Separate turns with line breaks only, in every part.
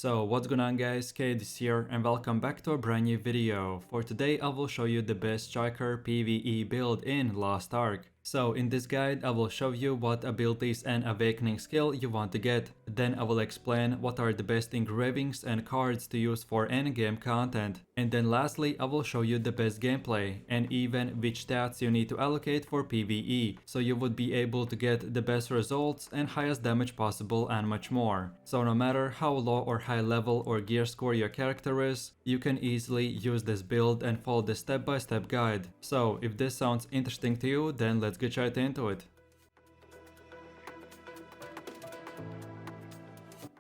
So what's going on guys, Kate is here and welcome back to a brand new video. For today I will show you the best striker PVE build in Lost Ark. So in this guide I will show you what abilities and awakening skill you want to get. Then I will explain what are the best engravings and cards to use for endgame content. And then lastly I will show you the best gameplay and even which stats you need to allocate for PVE, so you would be able to get the best results and highest damage possible and much more. So no matter how low or high level or gear score your character is, you can easily use this build and follow the step-by-step guide. So if this sounds interesting to you, then let's get right into it.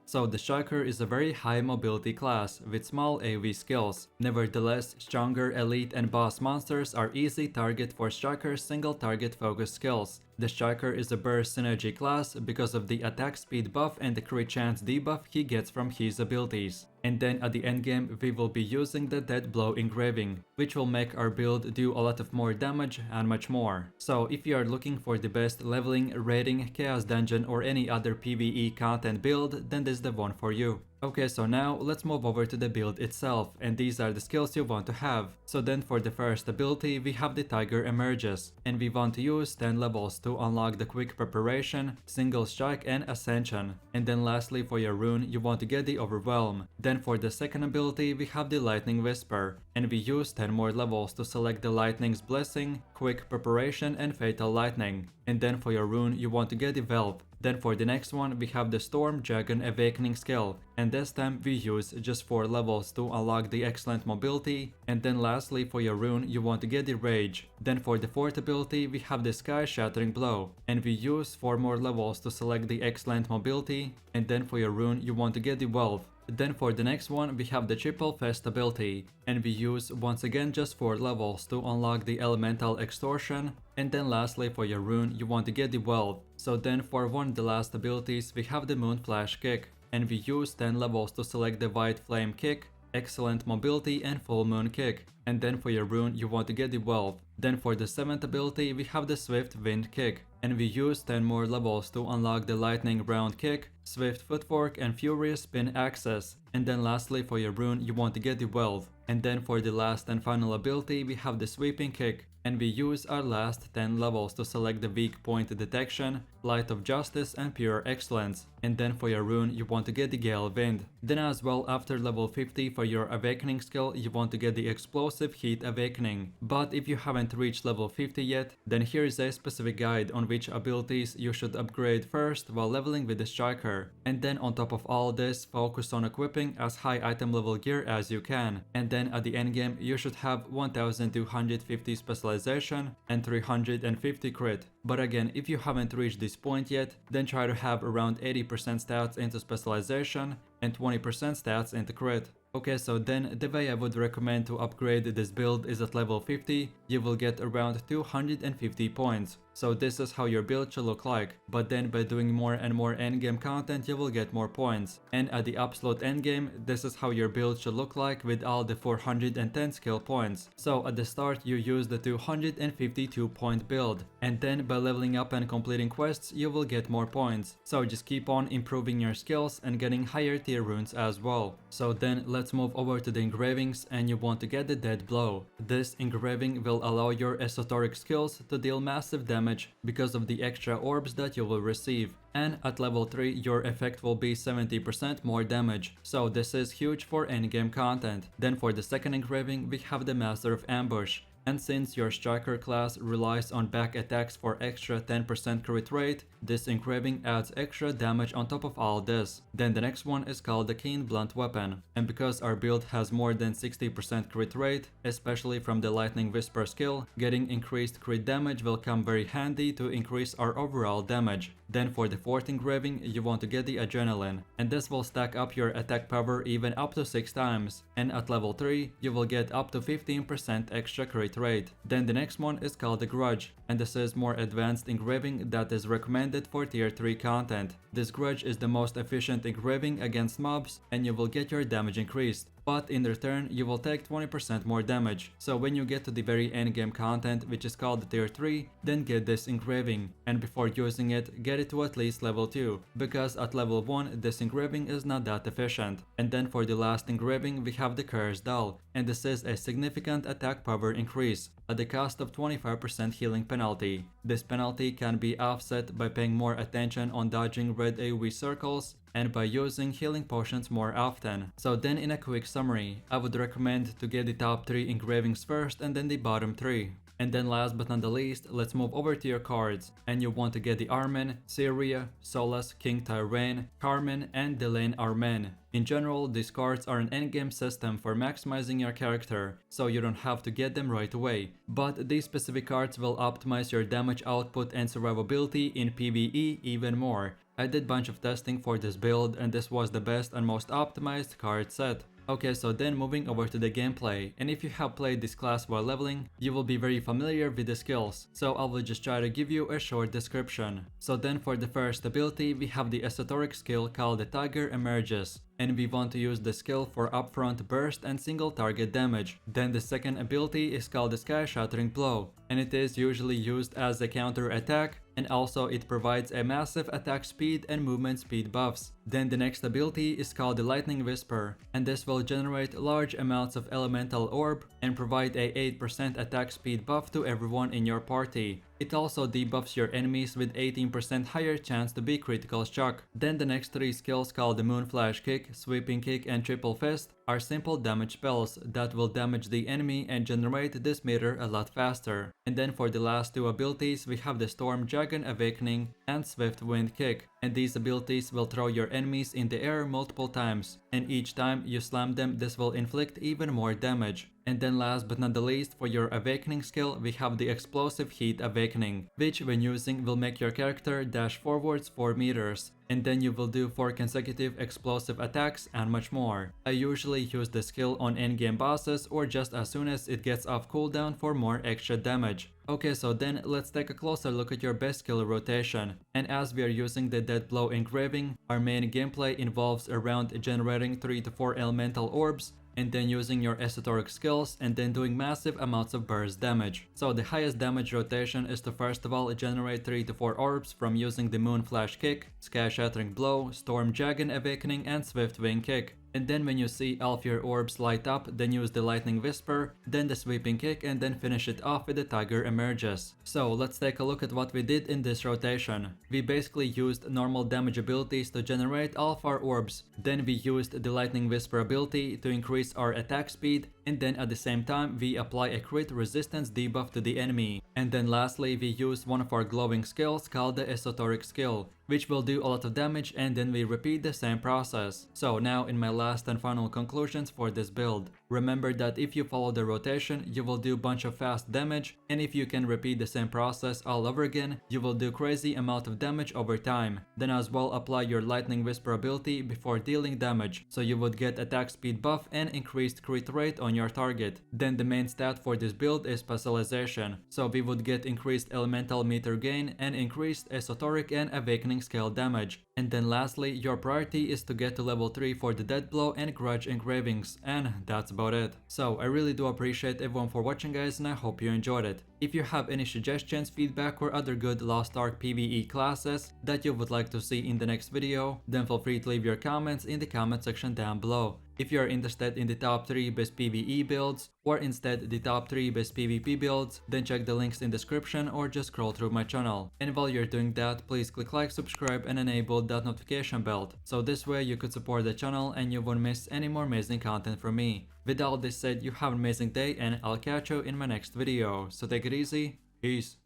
So the striker is a very high mobility class with small AoE skills. Nevertheless, stronger elite and boss monsters are easy target for striker's single target focus skills. The striker is a burst synergy class because of the attack speed buff and the crit chance debuff he gets from his abilities. And then at the endgame we will be using the dead blow engraving, which will make our build do a lot of more damage and much more. So if you are looking for the best leveling, raiding, chaos dungeon or any other PvE content build, then this is the one for you. Okay, so now let's move over to the build itself, and these are the skills you want to have. So then for the first ability we have the Tiger Emerges, and we want to use 10 levels to unlock the quick preparation, single strike and ascension. And then lastly for your rune you want to get the Overwhelm. Then for the second ability we have the Lightning Whisper, and we use 10 more levels to select the Lightning's Blessing, quick preparation and fatal lightning. And then for your rune you want to get the Wealth. Then for the next one we have the Storm Dragon Awakening skill, and this time we use just 4 levels to unlock the excellent mobility. And then lastly for your rune you want to get the Rage. Then for the fourth ability we have the Sky Shattering Blow, and we use 4 more levels to select the excellent mobility. And then for your rune you want to get the Wealth. Then for the next one we have the Triple Fest ability, and we use once again just 4 levels to unlock the Elemental Extortion. And then lastly for your rune you want to get the Wealth. So then for one of the last abilities we have the Moon Flash Kick, and we use 10 levels to select the White Flame Kick, excellent mobility and Full Moon Kick. And then for your rune you want to get the Wealth. Then for the 7th ability we have the Swift Wind Kick, and we use 10 more levels to unlock the Lightning Round Kick, Swift Footwork and Furious Spin Access. And then lastly for your rune you want to get the Wealth. And then for the last and final ability we have the Sweeping Kick, and we use our last 10 levels to select the Weak Point Detection, Light of Justice and Pure Excellence. And then for your rune you want to get the Gale Wind. Then as well after level 50 for your awakening skill you want to get the Explosive Heat Awakening. But if you haven't reached level 50 yet, then here is a specific guide on which abilities you should upgrade first while leveling with the striker. And then on top of all this, focus on equipping as high item level gear as you can. And then at the endgame you should have 1250 specialization and 350 crit. But again, if you haven't reached this point yet, then try to have around 80% stats into specialization and 20% stats into crit. Okay, so then the way I would recommend to upgrade this build is at level 50, you will get around 250 points. So this is how your build should look like, but then by doing more and more endgame content you will get more points. And at the absolute endgame, this is how your build should look like with all the 410 skill points. So at the start you use the 252 point build, and then by leveling up and completing quests you will get more points. So just keep on improving your skills and getting higher tier runes as well. So then let's move over to the engravings, and you want to get the Dead Blow. This engraving will allow your esoteric skills to deal massive damage because of the extra orbs that you will receive. And at level 3 your effect will be 70% more damage, so this is huge for endgame content. Then for the second engraving we have the Master of Ambush. And since your striker class relies on back attacks for extra 10% crit rate, this engraving adds extra damage on top of all this. Then the next one is called the Keen Blunt Weapon, and because our build has more than 60% crit rate, especially from the Lightning Whisper skill, getting increased crit damage will come very handy to increase our overall damage. Then for the fourth engraving you want to get the Adrenaline, and this will stack up your attack power even up to 6 times, and at level 3 you will get up to 15% extra crit rate. Then the next one is called the Grudge, and this is more advanced engraving that is recommended for tier 3 content. This grudge is the most efficient engraving against mobs, and you will get your damage increased, but in return you will take 20% more damage. So when you get to the very endgame content, which is called tier 3, then get this engraving, and before using it, get it to at least level 2, because at level 1 this engraving is not that efficient. And then for the last engraving we have the Cursed Doll, and this is a significant attack power increase at the cost of 25% healing penalty. This penalty can be offset by paying more attention on dodging red AoE circles and by using healing potions more often. So then in a quick summary, I would recommend to get the top 3 engravings first and then the bottom 3. And then last but not the least, let's move over to your cards, and you want to get the Armen, Syria, Solus, King Tyrain, Carmen, and Delane Armen. In general, these cards are an endgame system for maximizing your character, so you don't have to get them right away. But these specific cards will optimize your damage output and survivability in PvE even more. I did bunch of testing for this build, and this was the best and most optimized card set. Okay, so then moving over to the gameplay, and if you have played this class while leveling, you will be very familiar with the skills, so I will just try to give you a short description. So then for the first ability, we have the esoteric skill called the Tiger Emerges, and we want to use the skill for upfront burst and single target damage. Then the second ability is called the Sky Shattering Blow, and it is usually used as a counter attack, and also it provides a massive attack speed and movement speed buffs. Then the next ability is called the Lightning Whisper, and this will generate large amounts of elemental orb and provide a 8% attack speed buff to everyone in your party. It also debuffs your enemies with 18% higher chance to be critical shock. Then the next 3 skills called the Moonflash Kick, Sweeping Kick, and Triple Fist are simple damage spells that will damage the enemy and generate this meter a lot faster. And then for the last 2 abilities, we have the Storm Dragon Awakening and Swift Wind Kick, and these abilities will throw your enemies in the air multiple times, and each time you slam them, this will inflict even more damage. And then last but not the least, for your Awakening skill, we have the Explosive Heat Awakening, which when using will make your character dash forwards 4 meters, and then you will do 4 consecutive explosive attacks and much more. I usually use the skill on endgame bosses or just as soon as it gets off cooldown for more extra damage. Okay, so then let's take a closer look at your best skill rotation. And as we are using the Dead Blow engraving, our main gameplay involves around generating 3 to 4 elemental orbs, and then using your esoteric skills, and then doing massive amounts of burst damage. So the highest damage rotation is to first of all generate 3 to 4 orbs from using the Moonflash Kick, Sky Shattering Blow, Storm Dragon Awakening, and Swift Wing Kick. And then when you see all of your orbs light up, then use the Lightning Whisper, then the Sweeping Kick, and then finish it off with the Tiger Emerges. So let's take a look at what we did in this rotation. We basically used normal damage abilities to generate all of our orbs. Then we used the Lightning Whisper ability to increase our attack speed, and then at the same time we apply a crit resistance debuff to the enemy. And then lastly we used one of our glowing skills called the Esoteric skill, which will do a lot of damage, and then we repeat the same process. So now in my last and final conclusions for this build. Remember that if you follow the rotation, you will do a bunch of fast damage, and if you can repeat the same process all over again, you will do crazy amount of damage over time. Then as well apply your Lightning Whisper ability before dealing damage, so you would get attack speed buff and increased crit rate on your target. Then the main stat for this build is specialization, so we would get increased elemental meter gain and increased esoteric and awakening scale damage. And then lastly, your priority is to get to level 3 for the Dead Blow and Grudge engravings, and that's about it. So I really do appreciate everyone for watching, guys, and I hope you enjoyed it. If you have any suggestions, feedback, or other good Lost Ark PvE classes that you would like to see in the next video, then feel free to leave your comments in the comment section down below. If you are interested in the top 3 best PvE builds, or instead the top 3 best PvP builds, then check the links in the description or just scroll through my channel. And while you're doing that, please click like, subscribe, and enable that notification bell, so this way you could support the channel and you won't miss any more amazing content from me. With all this said, you have an amazing day, and I'll catch you in my next video. So take it easy, peace.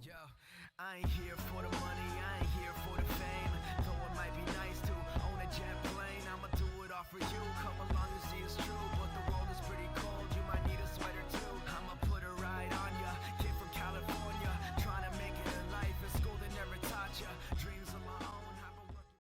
Yo, I ain't here